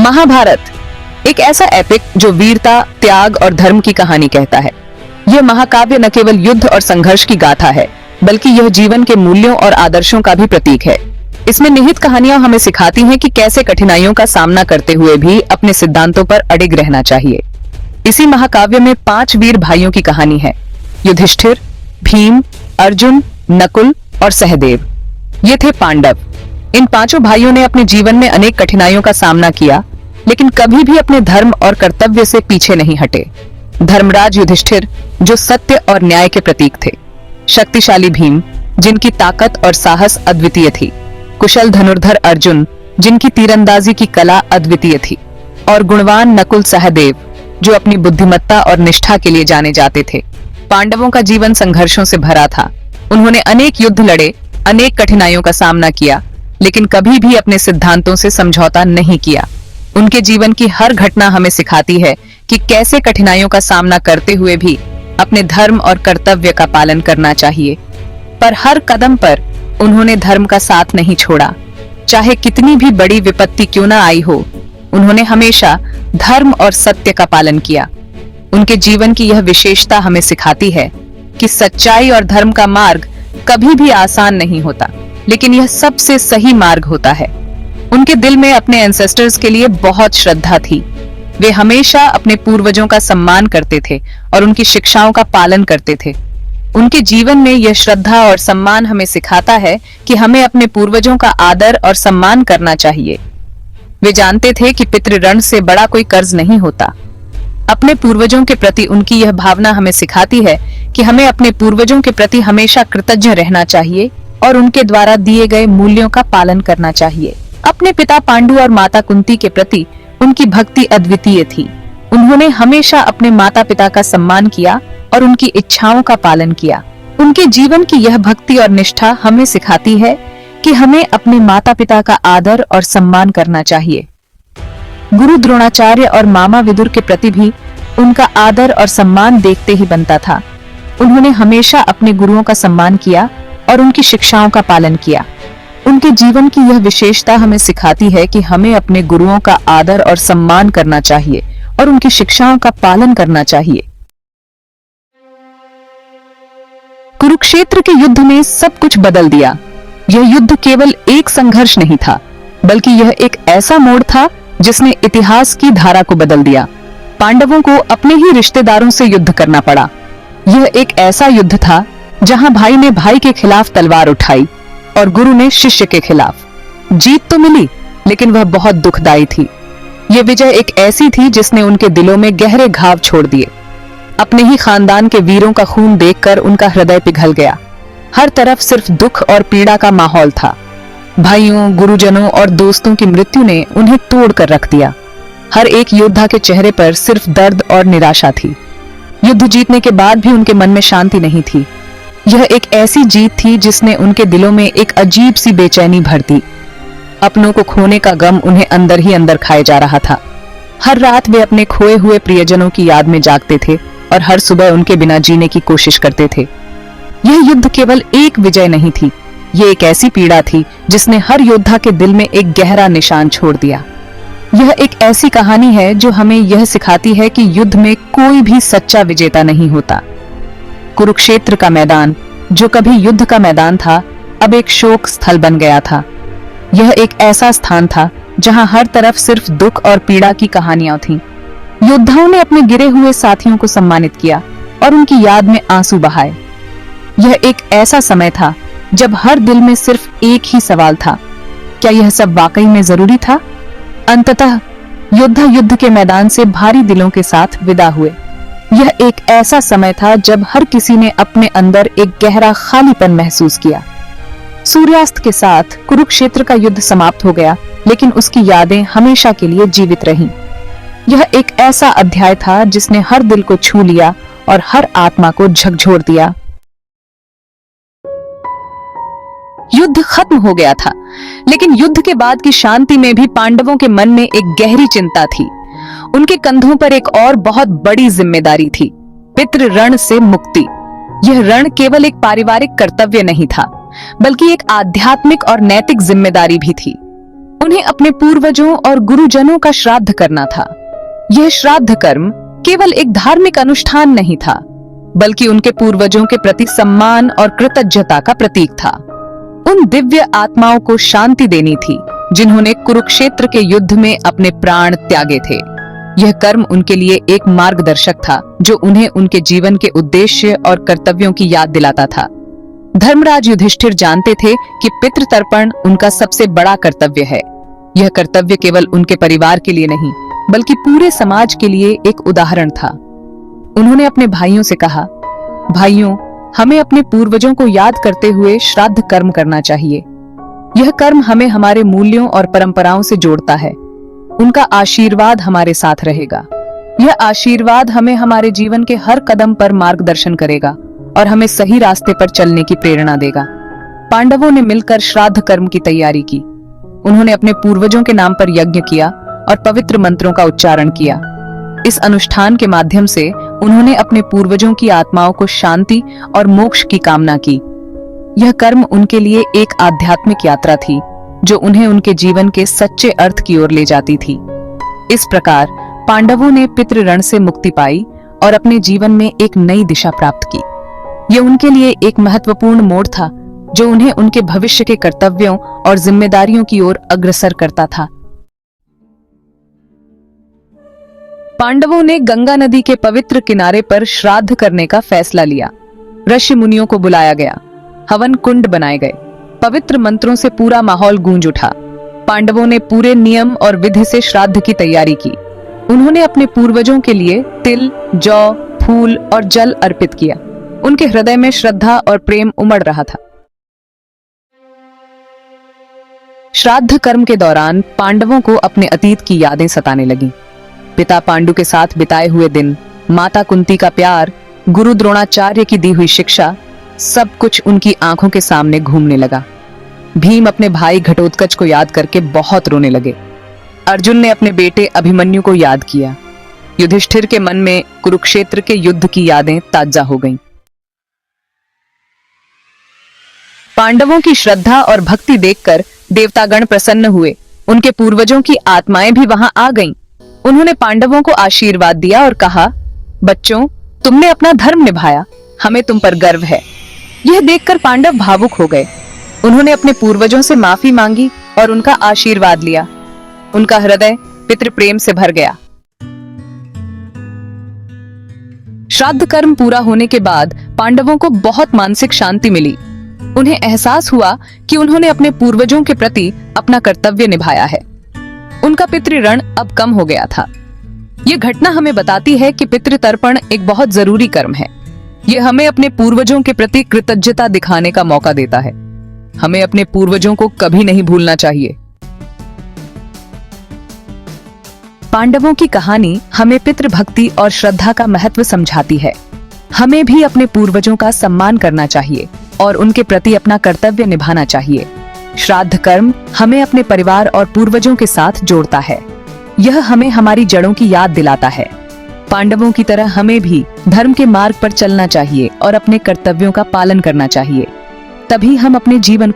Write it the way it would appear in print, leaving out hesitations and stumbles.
महाभारत एक ऐसा एपिक जो वीरता, त्याग और धर्म की कहानी कहता है। यह महाकाव्य न केवल युद्ध और संघर्ष की गाथा है, बल्कि यह जीवन के मूल्यों और आदर्शों का भी प्रतीक है। इसमें निहित कहानियां हमें सिखाती हैं कि कैसे कठिनाइयों का सामना करते हुए भी अपने सिद्धांतों पर अडिग रहना चाहिए। इसी महाकाव्य में 5 वीर भाइयों की कहानी है: युधिष्ठिर, भीम, अर्जुन, नकुल और सहदेव। ये थे पांडव। इन 5 भाइयों ने अपने जीवन में अनेक कठिनाइयों का सामना किया, लेकिन कभी भी अपने धर्म और कर्तव्य से पीछे नहीं हटे। धर्मराज युधिष्ठिर, जो सत्य और न्याय के प्रतीक थे। शक्तिशाली भीम, जिनकी ताकत और साहस अद्वितीय थी। कुशल धनुर्धर अर्जुन, जिनकी तीरंदाजी की कला अद्वितीय थी। और गुणवान नकुल सहदेव, जो अपनी बुद्धिमत्ता और निष्ठा के लिए जाने जाते थे। पांडवों का जीवन संघर्षों से भरा था। उन्होंने अनेक युद्ध लड़े, अनेक कठिनाइयों का सामना किया, लेकिन कभी भी अपने सिद्धांतों से समझौता नहीं किया। उनके जीवन की हर घटना हमें सिखाती है कि कैसे कठिनाइयों का सामना करते हुए भी अपने धर्म और कर्तव्य का पालन करना चाहिए। पर हर कदम पर उन्होंने धर्म का साथ नहीं छोड़ा। चाहे कितनी भी बड़ी विपत्ति क्यों ना आई हो, उन्होंने हमेशा धर्म और सत्य का पालन किया। उनके जीवन की यह विशेषता हमें सिखाती है कि सच्चाई और धर्म का मार्ग कभी भी आसान नहीं होता, लेकिन यह सबसे सही मार्ग होता है। उनके दिल में अपने एंसेस्टर्स के लिए बहुत श्रद्धा थी। वे हमेशा अपने पूर्वजों का सम्मान करते थे और उनकी शिक्षाओं का पालन करते थे। उनके जीवन में यह श्रद्धा और सम्मान हमें सिखाता है कि हमें अपने पूर्वजों का आदर और सम्मान करना चाहिए। वे जानते थे कि पितृ ऋण से बड़ा कोई कर्ज नहीं होता। अपने पूर्वजों के प्रति उनकी यह भावना हमें सिखाती है कि हमें अपने पूर्वजों के प्रति हमेशा कृतज्ञ रहना चाहिए और उनके द्वारा दिए गए मूल्यों का पालन करना चाहिए। अपने पिता पांडु और माता कुंती के प्रति उनकी भक्ति अद्वितीय थी। उन्होंने हमेशा अपने माता पिता का सम्मान किया और उनकी इच्छाओं का पालन किया। उनके जीवन की यह भक्ति और निष्ठा हमें सिखाती है कि हमें अपने माता पिता का आदर और सम्मान करना चाहिए। गुरु द्रोणाचार्य और मामा विदुर के प्रति भी उनका आदर और सम्मान देखते ही बनता था। उन्होंने हमेशा अपने गुरुओं का सम्मान किया और उनकी शिक्षाओं का पालन किया। उनके जीवन की यह विशेषता हमें सिखाती है कि हमें अपने गुरुओं का आदर और सम्मान करना चाहिए और उनकी शिक्षाओं का पालन करना चाहिए। कुरुक्षेत्र के युद्ध ने सब कुछ बदल दिया। यह युद्ध केवल एक संघर्ष नहीं था, बल्कि यह एक ऐसा मोड़ था जिसने इतिहास की धारा को बदल दिया। पांडवों को अपने ही रिश्तेदारों से युद्ध करना पड़ा। यह एक ऐसा युद्ध था जहां भाई ने भाई के खिलाफ तलवार उठाई और गुरु ने शिष्य के खिलाफ। जीत तो मिली, लेकिन वह बहुत दुखदाई थी। यह विजय एक ऐसी थी जिसने उनके दिलों में गहरे घाव छोड़ दिए। अपने ही खानदान के वीरों का खून देखकर उनका हृदय पिघल गया। हर तरफ सिर्फ दुख और पीड़ा का माहौल था। भाइयों, गुरुजनों और दोस्तों की मृत्यु ने उन्हें तोड़ कर रख दिया। हर एक योद्धा के चेहरे पर सिर्फ दर्द और निराशा थी। युद्ध जीतने के बाद भी उनके मन में शांति नहीं थी। यह एक ऐसी जीत थी जिसने उनके दिलों में एक अजीब सी बेचैनी भर दी। अपनों को खोने का गम उन्हें अंदर ही अंदर खाए जा रहा था। हर रात वे अपने खोए हुए प्रियजनों की याद में जागते थे और हर सुबह उनके बिना जीने की कोशिश करते थे। यह युद्ध केवल एक विजय नहीं थी, यह एक ऐसी पीड़ा थी जिसने हर योद्धा के दिल में एक गहरा निशान छोड़ दिया। यह एक ऐसी कहानी है जो हमें यह सिखाती है कि युद्ध में कोई भी सच्चा विजेता नहीं होता। कुरुक्षेत्र का मैदान, जो कभी युद्ध का मैदान था, अब एक शोक स्थल बन गया था। यह एक ऐसा स्थान था जहां हर तरफ सिर्फ दुख और पीड़ा की कहानियां थीं। योद्धाओं ने अपने गिरे हुए साथियों को सम्मानित किया और उनकी याद में आंसू बहाए। यह एक ऐसा समय था जब हर दिल में सिर्फ एक ही सवाल था: क्या यह सब वाकई में जरूरी था? अंततः योद्धा युद्ध के मैदान से भारी दिलों के साथ विदा हुए। यह एक ऐसा समय था जब हर किसी ने अपने अंदर एक गहरा खालीपन महसूस किया। सूर्यास्त के साथ कुरुक्षेत्र का युद्ध समाप्त हो गया, लेकिन उसकी यादें हमेशा के लिए जीवित रहीं। यह एक ऐसा अध्याय था जिसने हर दिल को छू लिया और हर आत्मा को झकझोर दिया। युद्ध खत्म हो गया था, लेकिन युद्ध के बाद की शांति में भी पांडवों के मन में एक गहरी चिंता थी। उनके कंधों पर एक और बहुत बड़ी जिम्मेदारी थी: पितृ ऋण से मुक्ति। यह ऋण केवल एक पारिवारिक कर्तव्य नहीं था, बल्कि एक आध्यात्मिक और नैतिक जिम्मेदारी भी थी। उन्हें अपने पूर्वजों और गुरुजनों का श्राद्ध करना था। यह श्राद्ध कर्म केवल एक धार्मिक अनुष्ठान नहीं था, बल्कि उनके पूर्वजों के प्रति सम्मान और कृतज्ञता का प्रतीक था। उन दिव्य आत्माओं को शांति देनी थी जिन्होंने कुरुक्षेत्र के युद्ध में अपने प्राण त्यागे थे। यह कर्म उनके लिए एक मार्गदर्शक था जो उन्हें उनके जीवन के उद्देश्य और कर्तव्यों की याद दिलाता था। धर्मराज युधिष्ठिर जानते थे कि पितृतर्पण उनका सबसे बड़ा कर्तव्य है। यह कर्तव्य केवल उनके परिवार के लिए नहीं, बल्कि पूरे समाज के लिए एक उदाहरण था। उन्होंने अपने भाइयों से कहा, भाइयों, हमें अपने पूर्वजों को याद करते हुए श्राद्ध कर्म करना चाहिए। यह कर्म हमें हमारे मूल्यों और परंपराओं से जोड़ता है। उनका आशीर्वाद हमारे साथ रहेगा। यह आशीर्वाद हमें हमारे जीवन के हर कदम पर मार्गदर्शन करेगा और हमें सही रास्ते पर चलने की प्रेरणा देगा। पांडवों ने मिलकर श्राद्ध कर्म की तैयारी की। उन्होंने अपने पूर्वजों के नाम पर यज्ञ किया और पवित्र मंत्रों का उच्चारण किया। इस अनुष्ठान के माध्यम से उन्होंने अपने पूर्वजों की आत्माओं को शांति और मोक्ष की कामना की। यह कर्म उनके लिए एक आध्यात्मिक यात्रा थी जो उन्हें उनके जीवन के सच्चे अर्थ की ओर ले जाती थी। इस प्रकार पांडवों ने पितृ ऋण से मुक्ति पाई और अपने जीवन में एक नई दिशा प्राप्त की। यह उनके लिए एक महत्वपूर्ण मोड़ था जो उन्हें उनके भविष्य के कर्तव्यों और जिम्मेदारियों की ओर अग्रसर करता था। पांडवों ने गंगा नदी के पवित्र किनारे पर श्राद्ध करने का फैसला लिया। ऋषि मुनियों को बुलाया गया, हवन कुंड बनाए गए, पवित्र मंत्रों से पूरा माहौल गूंज उठा। पांडवों ने पूरे नियम और विधि से श्राद्ध की तैयारी की। उन्होंने अपने पूर्वजों के लिए तिल, जौ, फूल और जल अर्पित किया। उनके हृदय में श्रद्धा और प्रेम उमड़ रहा था। श्राद्ध कर्म के दौरान पांडवों को अपने अतीत की यादें सताने लगीं। पिता पांडु के साथ बिताए हुए दिन, माता कुंती का प्यार, गुरु द्रोणाचार्य की दी हुई शिक्षा, सब कुछ उनकी आंखों के सामने घूमने लगा। भीम अपने भाई घटोत्कच को याद करके बहुत रोने लगे। अर्जुन ने अपने बेटे अभिमन्यु को याद किया। युधिष्ठिर के मन में कुरुक्षेत्र के युद्ध की यादें ताजा हो गईं। पांडवों की श्रद्धा और भक्ति देखकर देवतागण प्रसन्न हुए। उनके पूर्वजों की आत्माएं भी वहां आ गईं। उन्होंने पांडवों को आशीर्वाद दिया और कहा, बच्चों, तुमने अपना धर्म निभाया, हमें तुम पर गर्व है। यह देखकर पांडव भावुक हो गए। उन्होंने अपने पूर्वजों से माफी मांगी और उनका आशीर्वाद लिया। उनका हृदय पितृ प्रेम से भर गया। श्राद्ध कर्म पूरा होने के बाद पांडवों को बहुत मानसिक शांति मिली। उन्हें एहसास हुआ कि उन्होंने अपने पूर्वजों के प्रति अपना कर्तव्य निभाया है। उनका पितृ ऋण अब कम हो गया था। यह घटना हमें बताती है कि पितृतर्पण एक बहुत जरूरी कर्म है। यह हमें अपने पूर्वजों के प्रति कृतज्ञता दिखाने का मौका देता है। हमें अपने पूर्वजों को कभी नहीं भूलना चाहिए। पांडवों की कहानी हमें पितृभक्ति और श्रद्धा का महत्व समझाती है। हमें भी अपने पूर्वजों का सम्मान करना चाहिए और उनके प्रति अपना कर्तव्य निभाना चाहिए। श्राद्ध कर्म हमें अपने परिवार और पूर्वजों के साथ जोड़ता है। यह हमें हमारी जड़ों की याद दिलाता है। पांडवों की तरह हमें भी धर्म के मार्ग पर चलना चाहिए और अपने कर्तव्यों का पालन करना चाहिए। तभी हम अपने जीवन को